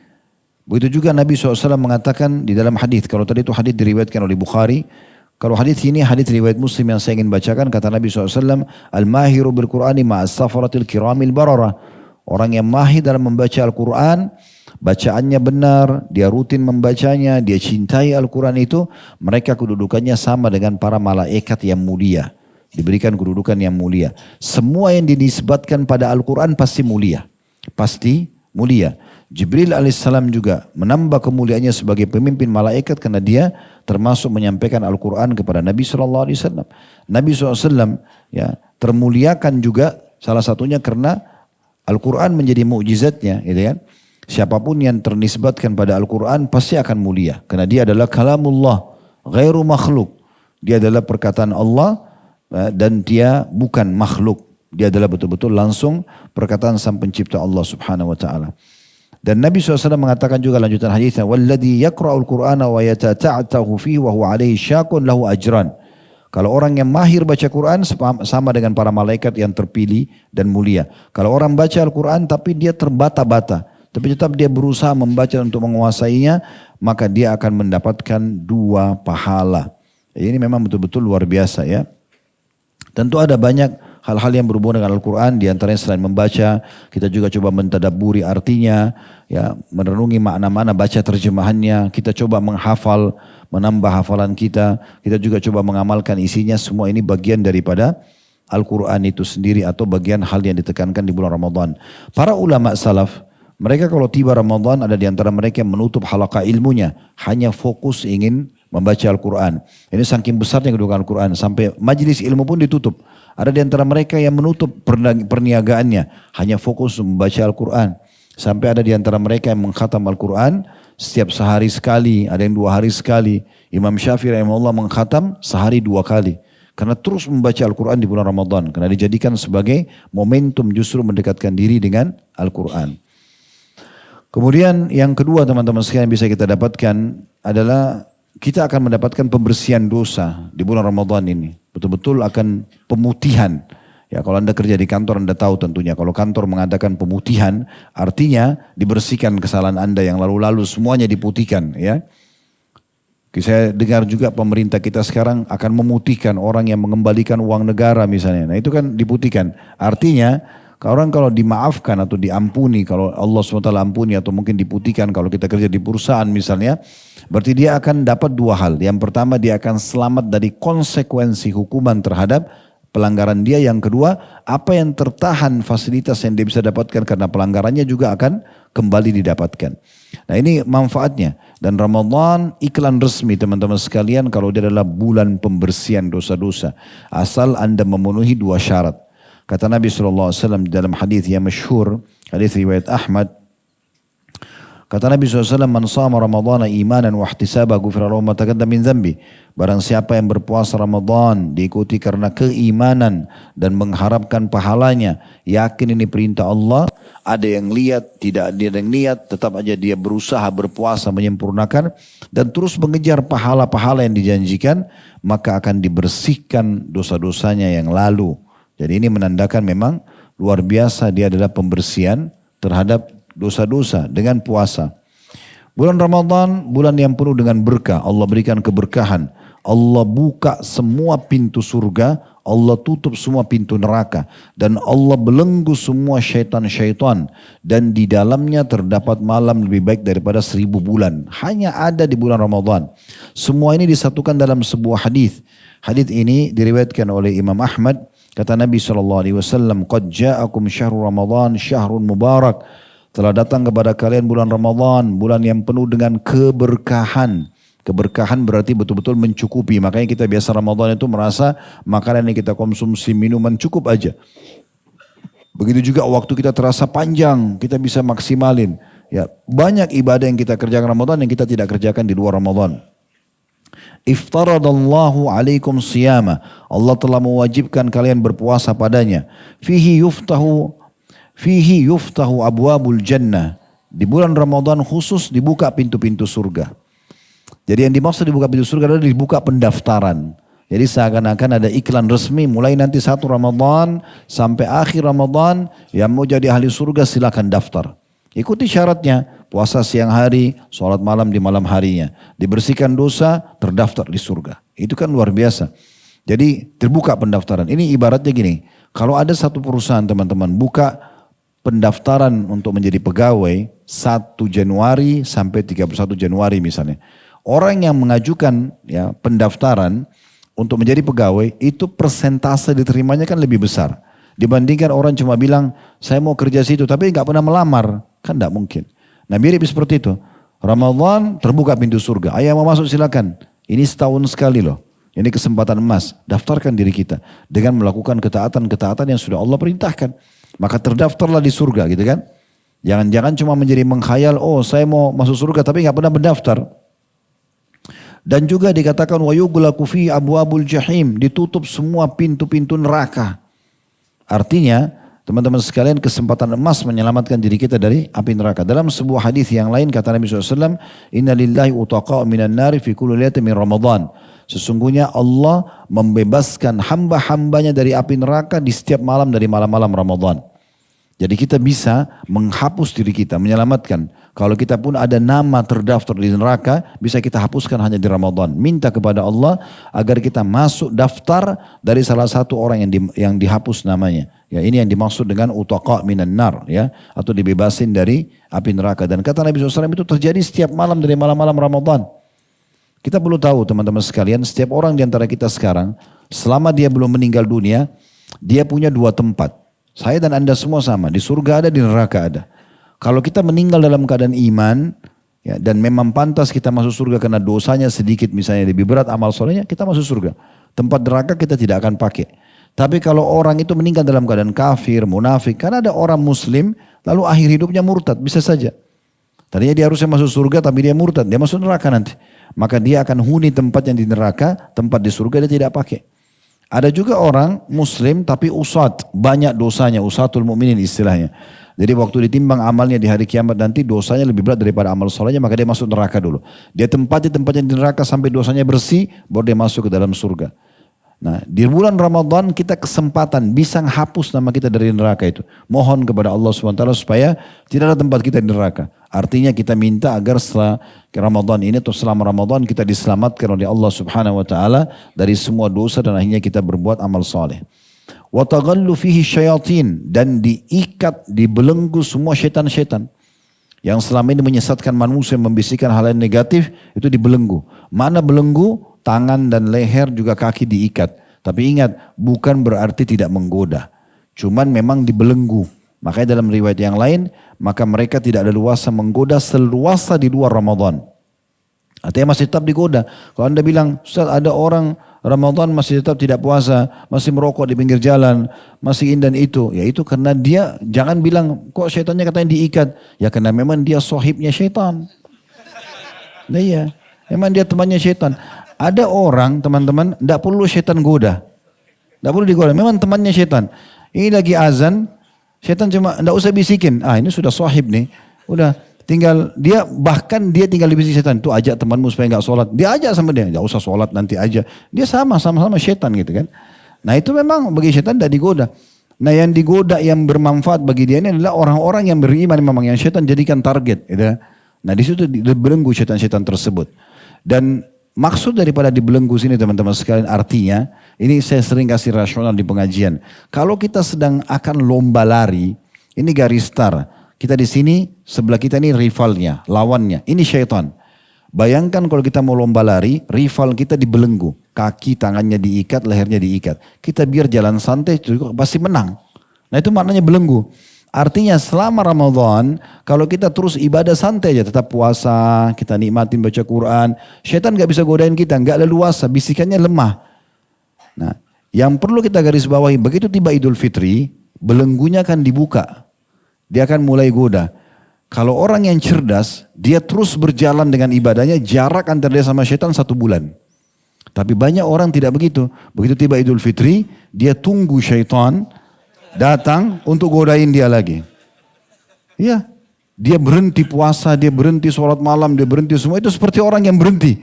Begitu juga Nabi SAW mengatakan di dalam hadis, kalau tadi itu hadis diriwayatkan oleh Bukhari, kalau hadis ini hadis riwayat Muslim yang saya ingin bacakan, kata Nabi SAW, al-mahiru bil-Qur'ani ma'as safaratil kiramil barara. Orang yang mahir dalam membaca Al-Quran, bacaannya benar, dia rutin membacanya, dia cintai Al-Quran itu, mereka kedudukannya sama dengan para malaikat yang mulia. Diberikan kedudukan yang mulia. Semua yang dinisbatkan pada Al-Quran pasti mulia. Pasti mulia. Jibril alaihissalam juga menambah kemuliaannya sebagai pemimpin malaikat karena dia termasuk menyampaikan Al-Quran kepada Nabi SAW. Nabi SAW ya, termuliakan juga salah satunya karena Al-Quran menjadi mukjizatnya, gitu kan. Siapapun yang ternisbatkan pada Al-Quran pasti akan mulia. Karena dia adalah kalamullah, ghairu makhluk. Dia adalah perkataan Allah dan dia bukan makhluk. Dia adalah betul-betul langsung perkataan sang pencipta Allah subhanahu wa ta'ala. Dan Nabi SAW mengatakan juga lanjutan hadisnya, وَالَّذِي يَقْرَأُ الْقُرْآنَ وَيَتَتَعْتَهُ فِيهِ وَهُوَ عَلَيْهِ شَاكٌ لَهُ أَجْرًا. Kalau orang yang mahir baca Quran sama dengan para malaikat yang terpilih dan mulia. Kalau orang baca Al-Quran tapi dia terbata-bata, tapi tetap dia berusaha membaca untuk menguasainya, maka dia akan mendapatkan 2 pahala. Ini memang betul-betul luar biasa ya. Tentu ada banyak hal-hal yang berhubungan dengan Al-Quran, diantaranya selain membaca, kita juga coba mentadabburi artinya, ya, merenungi makna-makna, baca terjemahannya, kita coba menghafal, menambah hafalan kita juga coba mengamalkan isinya. Semua ini bagian daripada Al-Quran itu sendiri atau bagian hal yang ditekankan di bulan Ramadan. Para ulama salaf Mereka kalau tiba Ramadan ada di antara mereka yang menutup halaqah ilmunya. Hanya fokus ingin membaca Al-Quran. Ini saking besarnya kedudukan Al-Quran. Sampai majelis ilmu pun ditutup. Ada di antara mereka yang menutup perniagaannya. Hanya fokus membaca Al-Quran. Sampai ada di antara mereka yang mengkhatam Al-Quran setiap sehari sekali. Ada yang 2 hari sekali. Imam Syafi'i rahimahullah mengkhatam sehari 2 kali. Karena terus membaca Al-Quran di bulan Ramadan. Karena dijadikan sebagai momentum justru mendekatkan diri dengan Al-Quran. Kemudian yang kedua teman-teman sekalian bisa kita dapatkan adalah kita akan mendapatkan pembersihan dosa di bulan Ramadan ini. Betul-betul akan pemutihan. Ya, kalau Anda kerja di kantor Anda tahu tentunya. Kalau kantor mengadakan pemutihan artinya dibersihkan kesalahan Anda yang lalu-lalu semuanya diputihkan. Ya. Saya dengar juga pemerintah kita sekarang akan memutihkan orang yang mengembalikan uang negara misalnya. Nah itu kan diputihkan. Artinya orang kalau dimaafkan atau diampuni, kalau Allah SWT ampuni atau mungkin diputihkan kalau kita kerja di perusahaan misalnya, berarti dia akan dapat 2 hal. Yang pertama dia akan selamat dari konsekuensi hukuman terhadap pelanggaran dia. Yang kedua, apa yang tertahan fasilitas yang dia bisa dapatkan karena pelanggarannya juga akan kembali didapatkan. Nah ini manfaatnya. Dan Ramadan iklan resmi teman-teman sekalian kalau dia adalah bulan pembersihan dosa-dosa. Asal Anda memenuhi 2 syarat. Kata Nabi SAW di dalam hadis yang masyhur, hadis riwayat Ahmad. Kata Nabi SAW, man sama Ramadana imanan wa ihtisaba ghufira lahu ma taqaddama min dhanbi. Barang siapa yang berpuasa Ramadan diikuti karena keimanan dan mengharapkan pahalanya, yakin ini perintah Allah, ada yang lihat, tidak ada yang lihat, tetap aja dia berusaha berpuasa menyempurnakan dan terus mengejar pahala-pahala yang dijanjikan, maka akan dibersihkan dosa-dosanya yang lalu. Jadi ini menandakan memang luar biasa dia adalah pembersihan terhadap dosa-dosa dengan puasa. Bulan Ramadan, bulan yang penuh dengan berkah. Allah berikan keberkahan. Allah buka semua pintu surga. Allah tutup semua pintu neraka. Dan Allah belenggu semua syaitan-syaitan. Dan di dalamnya terdapat malam lebih baik daripada 1000 bulan. Hanya ada di bulan Ramadan. Semua ini disatukan dalam sebuah hadis. Hadis ini diriwayatkan oleh Imam Ahmad. Kata Nabi SAW, "Qad ja'akum syahrul Ramadan, syahrun mubarak." Telah datang kepada kalian bulan Ramadan, bulan yang penuh dengan keberkahan. Keberkahan berarti betul-betul mencukupi. Makanya kita biasa Ramadan itu merasa makanan yang kita konsumsi, minuman cukup aja. Begitu juga waktu kita terasa panjang, kita bisa maksimalin. Ya, banyak ibadah yang kita kerjakan Ramadan yang kita tidak kerjakan di luar Ramadan. Iftaradallahu alaikum siyama. Allah telah mewajibkan kalian berpuasa padanya. Fihi yuftahu abwabul jannah. Di bulan Ramadan khusus dibuka pintu-pintu surga. Jadi yang dimaksud dibuka pintu surga adalah dibuka pendaftaran. Jadi seakan-akan ada iklan resmi mulai nanti 1 Ramadan sampai akhir Ramadan. Yang mau jadi ahli surga silakan daftar. Ikuti syaratnya. Puasa siang hari, sholat malam di malam harinya. Dibersihkan dosa, terdaftar di surga. Itu kan luar biasa. Jadi terbuka pendaftaran. Ini ibaratnya gini. Kalau ada satu perusahaan teman-teman buka pendaftaran untuk menjadi pegawai 1 Januari sampai 31 Januari misalnya. Orang yang mengajukan ya, pendaftaran untuk menjadi pegawai itu persentase diterimanya kan lebih besar. Dibandingkan orang cuma bilang saya mau kerja situ tapi nggak pernah melamar. Kan tidak mungkin. Nah mirip seperti itu. Ramadan terbuka pintu surga. Ayo mau masuk silakan. Ini setahun sekali loh. Ini kesempatan emas. Daftarkan diri kita. Dengan melakukan ketaatan-ketaatan yang sudah Allah perintahkan. Maka terdaftarlah di surga gitu kan. Jangan-jangan cuma menjadi menghayal. Oh saya mau masuk surga tapi gak pernah mendaftar. Dan juga dikatakan wa yughlaqu fi abwabul jahim. Ditutup semua pintu-pintu neraka. Artinya teman-teman sekalian kesempatan emas menyelamatkan diri kita dari api neraka. Dalam sebuah hadis yang lain kata Nabi SAW, Inna lillahi utaqa'u minan nari fi kulli lailatin min Ramadan. Sesungguhnya Allah membebaskan hamba-hambanya dari api neraka di setiap malam dari malam-malam Ramadan. Jadi kita bisa menghapus diri kita, menyelamatkan. Kalau kita pun ada nama terdaftar di neraka, bisa kita hapuskan hanya di Ramadan. Minta kepada Allah agar kita masuk daftar dari salah satu orang yang dihapus namanya. Ya, ini yang dimaksud dengan utaqa minan nar, ya, atau dibebasin dari api neraka. Dan kata Nabi SAW itu terjadi setiap malam dari malam-malam Ramadan. Kita perlu tahu teman-teman sekalian, setiap orang di antara kita sekarang, selama dia belum meninggal dunia, dia punya 2 tempat. Saya dan Anda semua sama, di surga ada, di neraka ada. Kalau kita meninggal dalam keadaan iman, ya, dan memang pantas kita masuk surga karena dosanya sedikit misalnya lebih berat amal solehnya, kita masuk surga. Tempat neraka kita tidak akan pakai. Tapi kalau orang itu meninggal dalam keadaan kafir, munafik, karena ada orang muslim lalu akhir hidupnya murtad, bisa saja. Tadinya dia harusnya masuk surga tapi dia murtad, dia masuk neraka nanti. Maka dia akan huni tempat yang di neraka, tempat di surga dia tidak pakai. Ada juga orang muslim tapi usat, banyak dosanya, usatul mukminin istilahnya. Jadi waktu ditimbang amalnya di hari kiamat nanti dosanya lebih berat daripada amal solehnya, maka dia masuk neraka dulu. Dia tempati tempatnya di neraka sampai dosanya bersih, baru dia masuk ke dalam surga. Nah, di bulan Ramadan kita kesempatan bisa hapus nama kita dari neraka itu. Mohon kepada Allah SWT supaya tidak ada tempat kita di neraka. Artinya kita minta agar setelah Ramadan ini atau selama Ramadan kita diselamatkan oleh Allah Subhanahu wa taala dari semua dosa dan akhirnya kita berbuat amal saleh. Wa taghallu fihi syayatin, dan diikat, dibelenggu semua syaitan-syaitan yang selama ini menyesatkan manusia, membisikkan hal yang negatif, itu dibelenggu. Mana belenggu? Tangan dan leher juga kaki diikat. Tapi ingat, bukan berarti tidak menggoda. Cuman memang dibelenggu. Makanya dalam riwayat yang lain, maka mereka tidak ada luasa menggoda seluasa di luar Ramadan. Artinya masih tetap digoda. Kalau anda bilang, Ustaz, ada orang Ramadan masih tetap tidak puasa, masih merokok di pinggir jalan, masih ini dan itu. Ya itu karena dia, jangan bilang, kok syaitannya katanya diikat. Ya karena memang dia sohibnya syaitan. Nah iya, memang dia temannya syaitan. Ada orang teman-teman, tidak perlu syaitan goda. Tidak perlu digoda, memang temannya syaitan. Ini lagi azan, syaitan cuma tidak usah bisikin. Ah ini sudah sahib nih. Udah tinggal dia, bahkan dia tinggal dibisik syaitan. Tuh ajak temanmu supaya nggak sholat. Dia ajak sama dia, nggak usah sholat nanti aja. Dia sama-sama syaitan gitu kan. Nah itu memang bagi syaitan tidak digoda. Nah yang digoda yang bermanfaat bagi dia ini adalah orang-orang yang beriman memang yang syaitan jadikan target. Gitu. Nah di situ dibelenggu syaitan-syaitan tersebut. Dan maksud daripada dibelenggu sini teman-teman sekalian artinya, ini saya sering kasih rasional di pengajian. Kalau kita sedang akan lomba lari, ini garis start. Kita di sini, sebelah kita ini rivalnya, lawannya. Ini syaitan. Bayangkan kalau kita mau lomba lari, rival kita dibelenggu. Kaki, tangannya diikat, lehernya diikat. Kita biar jalan santai, juga pasti menang. Nah itu maknanya belenggu. Artinya selama Ramadan, kalau kita terus ibadah santai aja, tetap puasa, kita nikmatin baca Quran, syaitan gak bisa godain kita, gak leluasa, bisikannya lemah. Nah, yang perlu kita garis bawahi, begitu tiba Idul Fitri, belenggunya akan dibuka. Dia akan mulai goda. Kalau orang yang cerdas, dia terus berjalan dengan ibadahnya, jarak antara dia sama syaitan 1 bulan. Tapi banyak orang tidak begitu. Begitu tiba Idul Fitri, dia tunggu syaitan datang untuk godain dia lagi. Iya, dia berhenti puasa, dia berhenti sholat malam, dia berhenti semua. Itu seperti orang yang berhenti.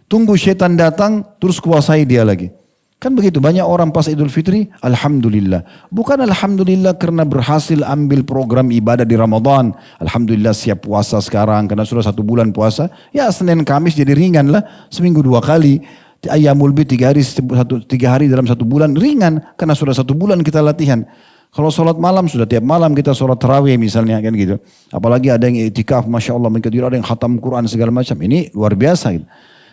Tunggu syaitan datang, terus kuasai dia lagi. Kan begitu, banyak orang pas Idul Fitri, Alhamdulillah. Bukan Alhamdulillah karena berhasil ambil program ibadah di Ramadan. Alhamdulillah siap puasa sekarang, karena sudah 1 bulan puasa. Ya Senin Kamis jadi ringan lah, seminggu 2 kali. Ayyamul Bid 3 hari dalam 1 bulan, ringan. Karena sudah 1 bulan kita latihan. Kalau sholat malam sudah tiap malam kita sholat tarawih misalnya kan gitu. Apalagi ada yang i'tikaf, Masya Allah, mungkin ada yang khatam Quran segala macam. Ini luar biasa gitu.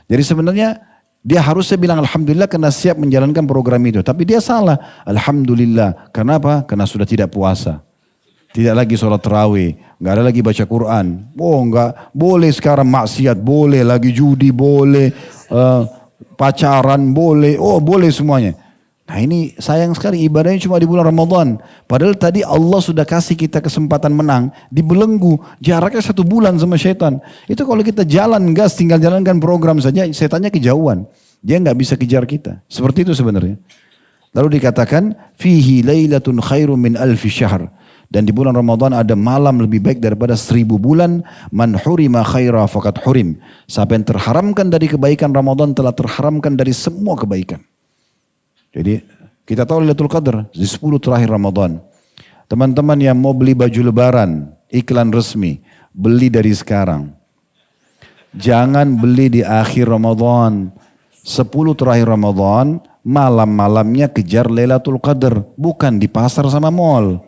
Jadi sebenarnya dia harusnya bilang Alhamdulillah karena siap menjalankan program itu. Tapi dia salah. Alhamdulillah. Kenapa? Karena sudah tidak puasa. Tidak lagi sholat tarawih. Nggak ada lagi baca Quran. Oh enggak. Boleh sekarang maksiat. Boleh lagi judi. Boleh pacaran. Boleh. Oh boleh semuanya. Nah ini sayang sekali ibadahnya cuma di bulan Ramadan. Padahal tadi Allah sudah kasih kita kesempatan menang. Dibelenggu. Jaraknya 1 bulan sama syaitan. Itu kalau kita jalan gas tinggal jalankan program saja. Setannya kejauhan. Dia nggak bisa kejar kita. Seperti itu sebenarnya. Lalu dikatakan. Fihi laylatun khairum min alfi syahr. Dan di bulan Ramadan ada malam lebih baik daripada 1000 bulan. Man hurima khaira faqad hurim. Siapa yang terharamkan dari kebaikan Ramadan telah terharamkan dari semua kebaikan. Jadi kita tahu Lailatul Qadar di 10 terakhir Ramadan. Teman-teman yang mau beli baju lebaran, iklan resmi, beli dari sekarang. Jangan beli di akhir Ramadan. 10 terakhir Ramadan, malam-malamnya kejar Lailatul Qadar. Bukan di pasar sama mall.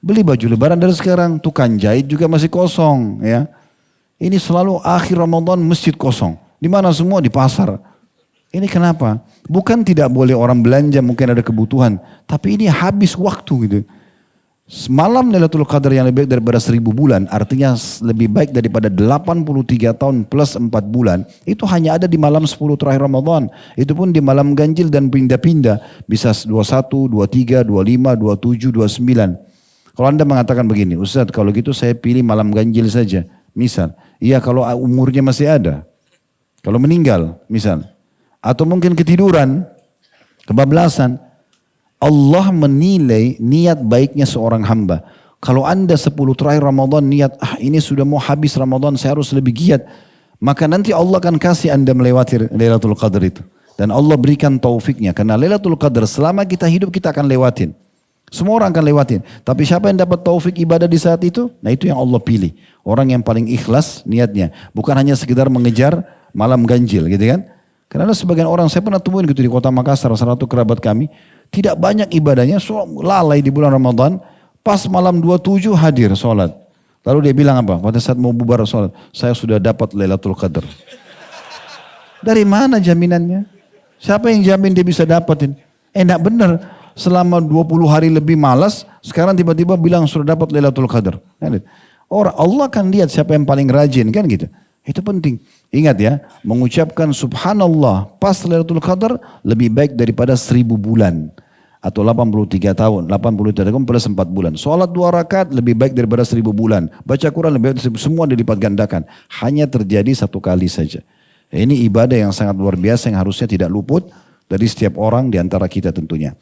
Beli baju lebaran dari sekarang, tukang jahit juga masih kosong. Ya. Ini selalu akhir Ramadan masjid kosong. Di mana semua? Di pasar. Ini kenapa? Bukan tidak boleh orang belanja, mungkin ada kebutuhan. Tapi ini habis waktu gitu. Malam Lailatul Qadar yang lebih baik daripada 1000 bulan, artinya lebih baik daripada 83 tahun plus 4 bulan, itu hanya ada di malam 10 terakhir Ramadan. Itu pun di malam ganjil dan pindah-pindah. Bisa 21, 23, 25, 27, 29. Kalau Anda mengatakan begini, Ustaz kalau gitu saya pilih malam ganjil saja. Misal, iya kalau umurnya masih ada. Kalau meninggal, misal. Atau mungkin ketiduran, kebablasan. Allah menilai niat baiknya seorang hamba. Kalau Anda 10 terakhir Ramadan niat, ini sudah mau habis Ramadan, saya harus lebih giat. Maka nanti Allah akan kasih Anda melewati Lailatul Qadar itu. Dan Allah berikan taufiknya. Karena Lailatul Qadar selama kita hidup kita akan lewatin. Semua orang akan lewatin. Tapi siapa yang dapat taufik ibadah di saat itu? Nah itu yang Allah pilih. Orang yang paling ikhlas niatnya. Bukan hanya sekedar mengejar malam ganjil gitu kan. Karena ada sebagian orang, saya pernah temuin gitu di kota Makassar, salah satu kerabat kami. Tidak banyak ibadahnya, lalai di bulan Ramadan. Pas malam 27 hadir sholat. Lalu dia bilang apa? Pada saat mau bubar sholat, saya sudah dapat Lailatul Qadar. Dari mana jaminannya? Siapa yang jamin dia bisa dapatin? Enggak benar. Selama 20 hari lebih malas, sekarang tiba-tiba bilang sudah dapat Lailatul Qadar. Orang Allah akan lihat siapa yang paling rajin kan gitu. Itu penting. Ingat ya, mengucapkan subhanallah pas Lailatul Qadar lebih baik daripada 1000 bulan. Atau 83 tahun, 83 tahun plus 4 bulan. Sholat 2 rakaat lebih baik daripada 1000 bulan. Baca Quran lebih baik, semua dilipat gandakan. Hanya terjadi 1 kali saja. Ini ibadah yang sangat luar biasa yang harusnya tidak luput dari setiap orang di antara kita tentunya.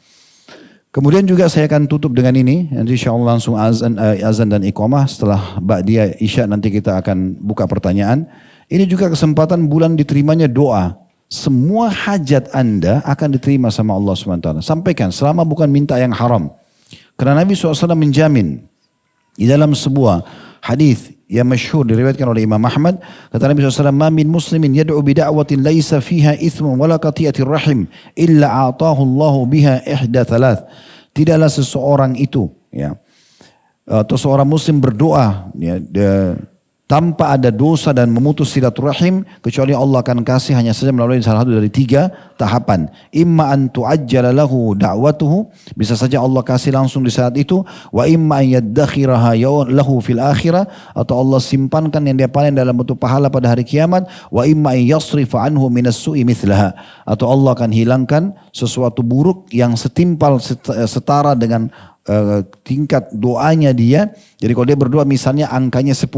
Kemudian juga saya akan tutup dengan ini. Nanti insya Allah langsung azan dan iqamah. Setelah ba'diyah isya nanti kita akan buka pertanyaan. Ini juga kesempatan bulan diterimanya doa. Semua hajat Anda akan diterima sama Allah SWT. Sampaikan selama bukan minta yang haram. Karena Nabi SAW menjamin. Di dalam sebuah hadis yang masyhur diriwayatkan oleh Imam Ahmad. Kata Nabi SAW, "Ma min muslimin yad'u bida'watin laisa fiha ithmun wala qati'atir rahim. Illa a'tahu Allahu biha ihda thalath." Tidaklah seseorang itu, ya, atau seorang muslim berdoa, ya, tanpa ada dosa dan memutus silaturahim, kecuali Allah akan kasih hanya saja melalui salah satu dari 3 tahapan. Imma an tu'ajjala lahu da'watuhu, bisa saja Allah kasih langsung di saat itu, wa imma an yaddakhiraha lahu fil akhirah, atau Allah simpankan yang dia panen dalam bentuk pahala pada hari kiamat, wa imma an yasrifa anhu minas su'i mithlaha, atau Allah akan hilangkan sesuatu buruk yang setimpal setara dengan tingkat doanya dia. Jadi kalau dia berdoa misalnya angkanya 10,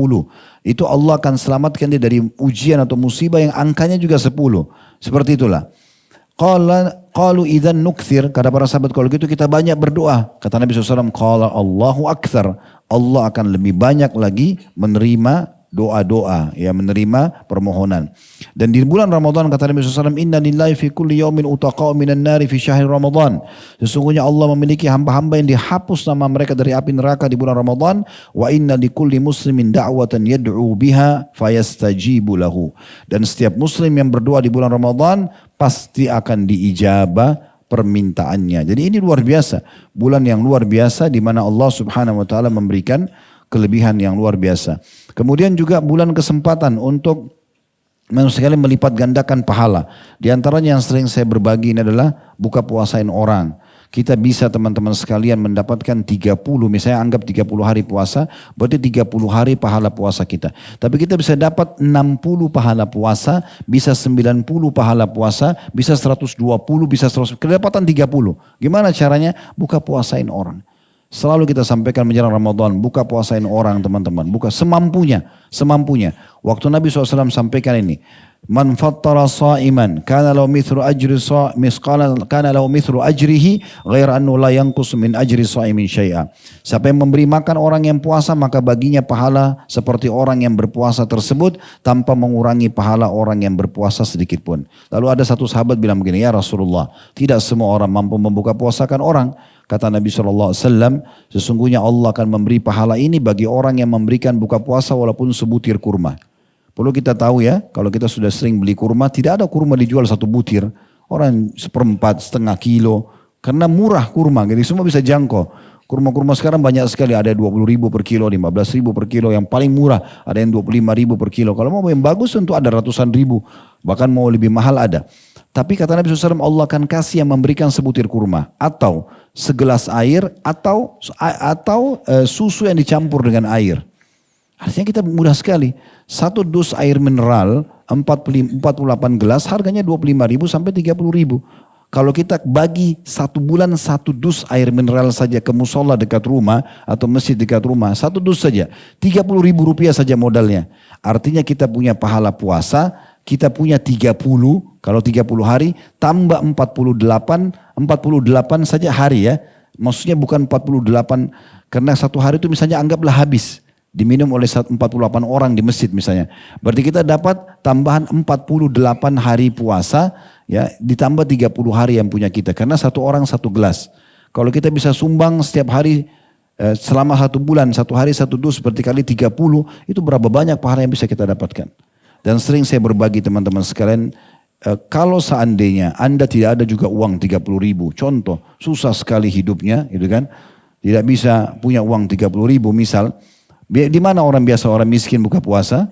itu Allah akan selamatkan dia dari ujian atau musibah yang angkanya juga 10. Seperti itulah. Qalu idzan nukthir, kata para sahabat kalau gitu kita banyak berdoa. Kata Nabi SAW, qala Allahu aktsar, Allah akan lebih banyak lagi menerima doa-doa, ya, menerima permohonan. Dan di bulan Ramadan kata Nabi SAW, inna lillahi fi kulli yawmin utaqa'u minan nari fi syahri Ramadan. Sesungguhnya Allah memiliki hamba-hamba yang dihapus nama mereka dari api neraka di bulan Ramadan. Wa inna likulli muslimin da'watan yad'u biha fayastajibu lahu. Dan setiap muslim yang berdoa di bulan Ramadan pasti akan diijabah permintaannya. Jadi ini luar biasa. Bulan yang luar biasa di mana Allah Subhanahu wa taala memberikan kelebihan yang luar biasa. Kemudian juga bulan kesempatan untuk sekali melipat gandakan pahala. Di antaranya yang sering saya berbagi ini adalah buka puasain orang. Kita bisa teman-teman sekalian mendapatkan 30, misalnya anggap 30 hari puasa, berarti 30 hari pahala puasa kita. Tapi kita bisa dapat 60 pahala puasa, bisa 90 pahala puasa, bisa 120, bisa 100, kedapatan 30. Gimana caranya? Buka puasain orang. Selalu kita sampaikan menjelang Ramadan, buka puasain orang teman-teman, buka semampunya. Waktu Nabi SAW sampaikan ini, man fattara sa'iman, kana lahu mithlu ajrihi, ghair annu la yanqus min ajri sa'imin syai'a. Siapa yang memberi makan orang yang puasa, maka baginya pahala seperti orang yang berpuasa tersebut, tanpa mengurangi pahala orang yang berpuasa sedikit pun. Lalu ada satu sahabat bilang begini, ya Rasulullah, tidak semua orang mampu membuka puasakan orang. Kata Nabi SAW, sesungguhnya Allah akan memberi pahala ini bagi orang yang memberikan buka puasa walaupun sebutir kurma. Perlu kita tahu ya, kalau kita sudah sering beli kurma, tidak ada kurma dijual 1 butir. Orang 1/4, setengah kilo. Karena murah kurma, jadi semua bisa jangkau. Kurma-kurma sekarang banyak sekali, ada 20.000 per kilo, 15.000 per kilo. Yang paling murah ada yang 25.000 per kilo. Kalau mau yang bagus tentu ada ratusan ribu, bahkan mau lebih mahal ada. Tapi kata Nabi SAW, Allah akan kasih yang memberikan sebutir kurma. Atau segelas air, atau susu yang dicampur dengan air. Artinya kita mudah sekali. Satu dus air mineral, 48 gelas, harganya 25.000 sampai 30.000. Kalau kita bagi 1 bulan 1 dus air mineral saja ke musola dekat rumah, atau masjid dekat rumah, 1 dus saja, 30.000 rupiah saja modalnya. Artinya kita punya pahala puasa, kita punya 30, kalau 30 hari, tambah 48 saja hari ya. Maksudnya bukan 48, karena satu hari itu misalnya anggaplah habis. Diminum oleh 48 orang di masjid misalnya. Berarti kita dapat tambahan 48 hari puasa, ya ditambah 30 hari yang punya kita. Karena satu orang 1 gelas. Kalau kita bisa sumbang setiap hari, selama 1 bulan, 1 hari 1 dus, seperti kali 30, itu berapa banyak pahala yang bisa kita dapatkan. Dan sering saya berbagi teman-teman sekalian, kalau seandainya Anda tidak ada juga uang 30.000, contoh susah sekali hidupnya, gitu kan, tidak bisa punya uang 30.000 misal, di mana orang biasa orang miskin buka puasa?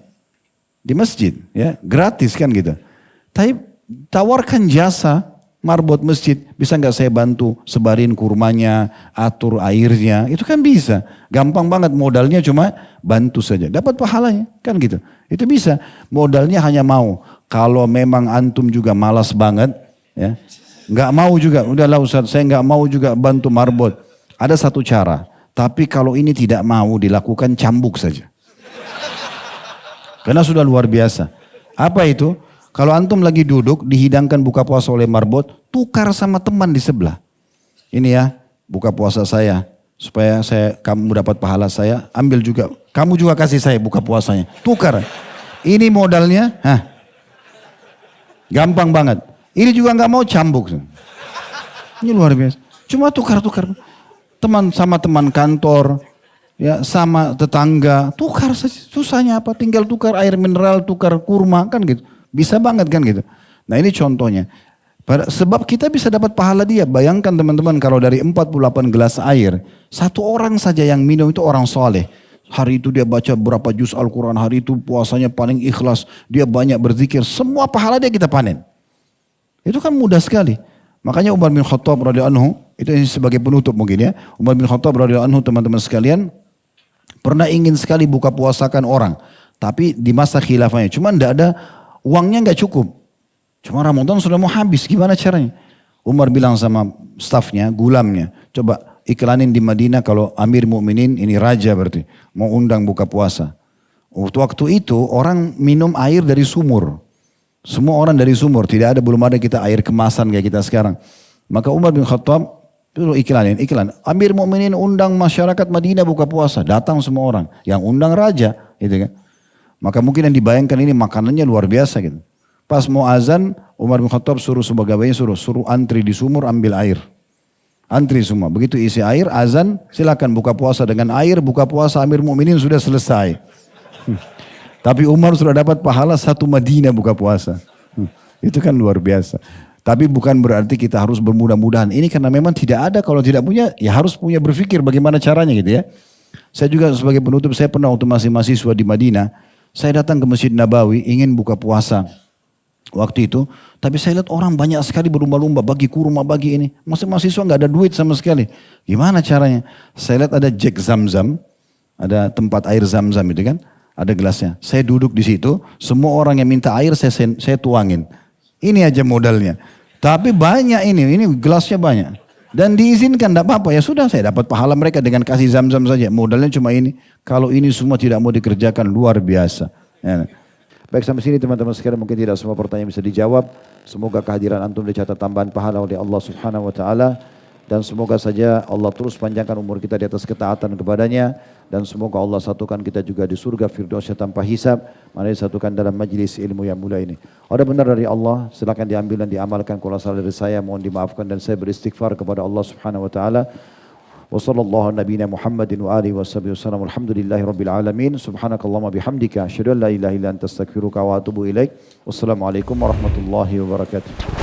Di masjid, ya gratis kan gitu. Tapi tawarkan jasa marbot masjid, bisa nggak saya bantu sebarin kurmanya, atur airnya, itu kan bisa. Gampang banget, modalnya cuma bantu saja, dapat pahalanya, kan gitu. Itu bisa, modalnya hanya mau. Kalau memang antum juga malas banget, ya nggak mau juga, udahlah Ustaz, saya nggak mau juga bantu marbot. Ada satu cara, tapi kalau ini tidak mau dilakukan, cambuk saja. Karena sudah luar biasa. Apa itu? Kalau antum lagi duduk, dihidangkan buka puasa oleh marbot, tukar sama teman di sebelah. Ini ya, buka puasa saya, supaya kamu dapat pahala saya, ambil juga. Kamu juga kasih saya buka puasanya. Tukar. Ini modalnya, gampang banget. Ini juga nggak mau, cambuk. Ini luar biasa. Cuma tukar-tukar. Teman sama teman kantor, ya sama tetangga, tukar saja. Susahnya apa? Tinggal tukar air mineral, tukar kurma, kan gitu. Bisa banget kan gitu. Nah ini contohnya. Sebab kita bisa dapat pahala dia. Bayangkan teman-teman, kalau dari 48 gelas air, 1 orang saja yang minum itu orang soleh. Hari itu dia baca berapa juz Al-Quran, hari itu puasanya paling ikhlas, dia banyak berzikir, semua pahala dia kita panen. Itu kan mudah sekali. Makanya Umar bin Khattab radhiyallahu anhu, itu sebagai penutup mungkin ya. Umar bin Khattab radhiyallahu anhu, teman-teman sekalian, pernah ingin sekali buka puasakan orang. Tapi di masa khilafahnya, cuma tidak ada, uangnya nggak cukup. Cuma Ramadan sudah mau habis, gimana caranya? Umar bilang sama stafnya, gulamnya, coba iklanin di Madinah kalau Amir Mukminin, ini raja berarti, mau undang buka puasa. Waktu itu orang minum air dari sumur. Semua orang dari sumur, belum ada kita air kemasan kayak kita sekarang. Maka Umar bin Khattab itu iklan. Amir Mukminin undang masyarakat Madinah buka puasa, datang semua orang. Yang undang raja, gitu kan. Maka mungkin yang dibayangkan ini makanannya luar biasa gitu. Pas mau azan, Umar bin Khattab suruh pegawainya suruh antri di sumur ambil air. Antri semua, begitu isi air, azan, silakan buka puasa dengan air, buka puasa Amir Mukminin sudah selesai. Tapi Umar sudah dapat pahala 1 Madinah buka puasa. Itu kan luar biasa. Tapi bukan berarti kita harus bermudah-mudahan. Ini karena memang tidak ada, kalau tidak punya, ya harus punya berpikir bagaimana caranya gitu ya. Saya juga sebagai penutup, saya pernah waktu masih mahasiswa di Madinah, saya datang ke Masjid Nabawi, ingin buka puasa. Waktu itu, tapi saya lihat orang banyak sekali berlomba-lomba bagi kurma, bagi ini. Masih mahasiswa nggak ada duit sama sekali. Gimana caranya? Saya lihat ada Jack Zamzam, ada tempat air Zamzam itu kan, ada gelasnya. Saya duduk di situ, semua orang yang minta air saya tuangin. Ini aja modalnya. Tapi banyak ini gelasnya banyak. Dan diizinkan, tidak apa-apa. Ya sudah, saya dapat pahala mereka dengan kasih Zamzam saja. Modalnya cuma ini. Kalau ini semua tidak mau dikerjakan, luar biasa. Ya. Baik, sampai sini teman-teman sekalian, mungkin tidak semua pertanyaan bisa dijawab. Semoga kehadiran antum dicatat tambahan pahala oleh Allah Subhanahu wa taala, dan semoga saja Allah terus panjangkan umur kita di atas ketaatan kepadanya, dan semoga Allah satukan kita juga di surga firdausnya tanpa hisab, mari disatukan dalam majlis ilmu yang mulia ini. Ada benar dari Allah, silakan diambil dan diamalkan. Kalau salah dari saya, mohon dimaafkan, dan saya beristighfar kepada Allah Subhanahu wa taala. وصلى الله على نبينا محمد وآله وصحبه وسلم والحمد لله رب العالمين سبحانك اللهم بحمدك أشهد أن لا إله إلا أنت أستغفرك وأتوب إليك والسلام عليكم ورحمة الله وبركاته.